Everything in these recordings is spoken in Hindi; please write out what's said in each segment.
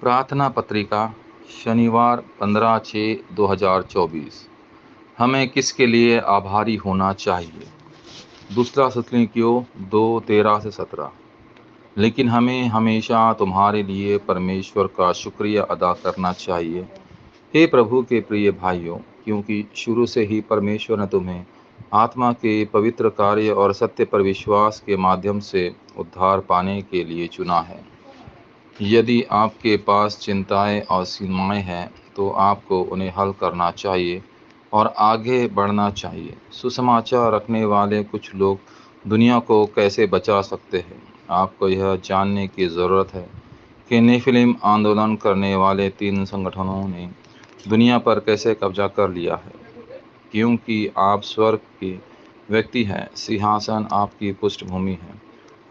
प्रार्थना पत्रिका शनिवार 15/6/2024। हमें किसके लिए आभारी होना चाहिए? दूसरा थिस्सलुनीकियों 2:13-17। लेकिन हमें हमेशा तुम्हारे लिए परमेश्वर का शुक्रिया अदा करना चाहिए, हे प्रभु के प्रिय भाइयों, क्योंकि शुरू से ही परमेश्वर ने तुम्हें आत्मा के पवित्र कार्य और सत्य पर विश्वास के माध्यम से उद्धार पाने के लिए चुना है। यदि आपके पास चिंताएं और सीमाएं हैं, तो आपको उन्हें हल करना चाहिए और आगे बढ़ना चाहिए। सुसमाचार रखने वाले कुछ लोग दुनिया को कैसे बचा सकते हैं? आपको यह जानने की ज़रूरत है कि नेफिलिम आंदोलन करने वाले 3 संगठनों ने दुनिया पर कैसे कब्जा कर लिया है। क्योंकि आप स्वर्ग के व्यक्ति हैं, सिंहासन आपकी पृष्ठभूमि है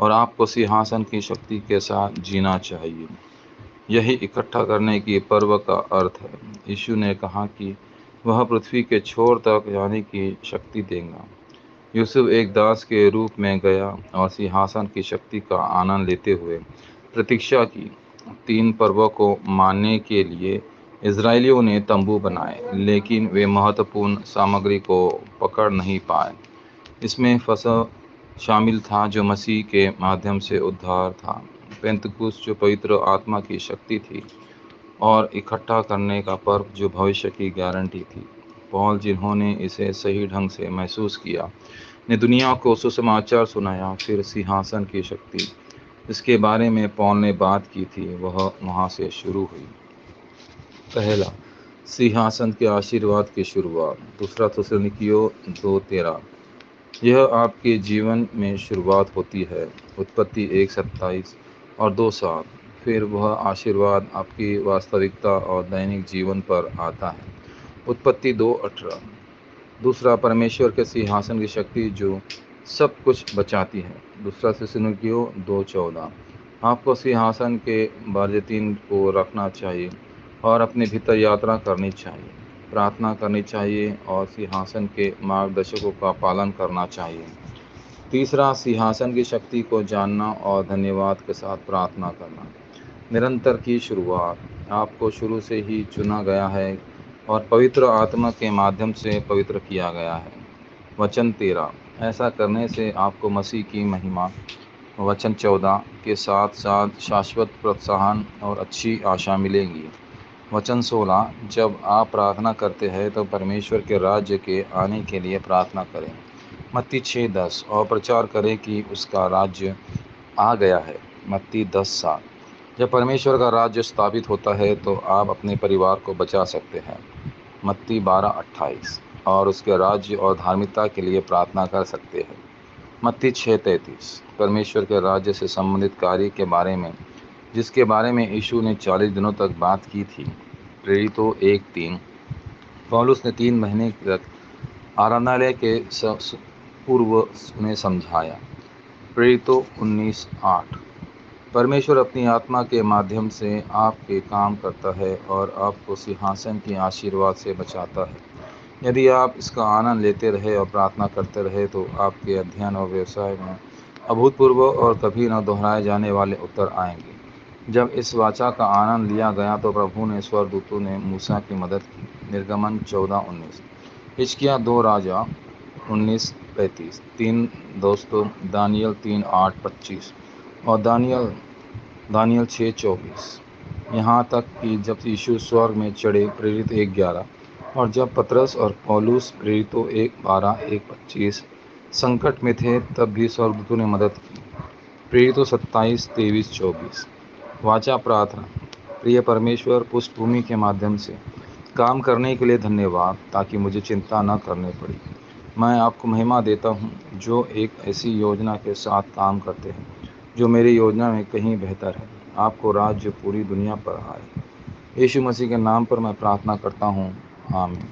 और आपको सिंहासन की शक्ति के साथ जीना चाहिए। यही इकट्ठा करने की पर्व का अर्थ है। यीशु ने कहा कि वह पृथ्वी के छोर तक जाने की शक्ति देगा। यूसुफ एक दास के रूप में गया और सिंहासन की शक्ति का आनंद लेते हुए प्रतीक्षा की। 3 पर्वों को मानने के लिए इजरायलियों ने तंबू बनाए, लेकिन वे महत्वपूर्ण सामग्री को पकड़ नहीं पाए। इसमें फसह शामिल था, जो मसीह के माध्यम से उद्धार था, पेंतकुस्त जो पवित्र आत्मा की शक्ति थी, और इकट्ठा करने का पर्व जो भविष्य की गारंटी थी। पौल, जिन्होंने इसे सही ढंग से महसूस किया, ने दुनिया को सुसमाचार सुनाया। फिर सिंहासन की शक्ति, जिसके बारे में पौल ने बात की थी, वह वहाँ से शुरू हुई। पहला, सिंहासन के आशीर्वाद की शुरुआत। दूसरा थिस्सलुनीकियों 2:13। यह आपके जीवन में शुरुआत होती है। उत्पत्ति 1:27 और 2:7। फिर वह आशीर्वाद आपकी वास्तविकता और दैनिक जीवन पर आता है। उत्पत्ति 2:18। दूसरा, परमेश्वर के सिंहासन की शक्ति जो सब कुछ बचाती है। दूसरा थिस्सलुनीकियों 2:14। आपको सिंहासन के बारजतीन को रखना चाहिए और अपने भीतर यात्रा करनी चाहिए, प्रार्थना करनी चाहिए और सिंहासन के मार्गदर्शकों का पालन करना चाहिए। तीसरा, सिंहासन की शक्ति को जानना और धन्यवाद के साथ प्रार्थना करना। निरंतर की शुरुआत। आपको शुरू से ही चुना गया है और पवित्र आत्मा के माध्यम से पवित्र किया गया है। वचन 13। ऐसा करने से आपको मसीह की महिमा, वचन 14, के साथ साथ शाश्वत प्रोत्साहन और अच्छी आशा मिलेगी। वचन 16। जब आप प्रार्थना करते हैं तो परमेश्वर के राज्य के आने के लिए प्रार्थना करें। मत्ती 6:10। और प्रचार करें कि उसका राज्य आ गया है। मत्ती 10:7। जब परमेश्वर का राज्य स्थापित होता है तो आप अपने परिवार को बचा सकते हैं। मत्ती 12:28। और उसके राज्य और धार्मिकता के लिए प्रार्थना कर सकते हैं। मत्ती 6:33। परमेश्वर के राज्य से संबंधित कार्य के बारे में, जिसके बारे में यीशु ने 40 दिनों तक बात की थी। प्रेरितों 1:3। पौलुस ने 3 महीने तक आराधनालय के पूर्व में समझाया। प्रेरितों 19:8। परमेश्वर अपनी आत्मा के माध्यम से आपके काम करता है और आपको सिंहासन की आशीर्वाद से बचाता है। यदि आप इसका आनंद लेते रहे और प्रार्थना करते रहे तो आपके अध्ययन और व्यवसाय में अभूतपूर्व और कभी न दोहराए जाने वाले उत्तर आएंगे। जब इस वाचा का आनंद लिया गया तो प्रभु ने स्वर्गदूतों ने मूसा की मदद की। निर्गमन 14:19। हिजकिय्याह 2 राजा 19:35। 3 दोस्तों दानियल 3:8-25 और दानियल 6:24। यहाँ तक कि जब यीशु स्वर्ग में चढ़े, प्रेरित 1:11। और जब पतरस और पौलुस, प्रेरितों 1:12-1:25, संकट में थे, तब भी स्वर्गदूतों ने मदद की। प्रेरितों 27:23-24। वाचा प्रार्थना। प्रिय परमेश्वर, पृष्ठभूमि के माध्यम से काम करने के लिए धन्यवाद, ताकि मुझे चिंता न करनी पड़ी। मैं आपको महिमा देता हूँ, जो एक ऐसी योजना के साथ काम करते हैं जो मेरी योजना में कहीं बेहतर है। आपको राज्य पूरी दुनिया पर आए। यीशु मसीह के नाम पर मैं प्रार्थना करता हूँ, आमीन।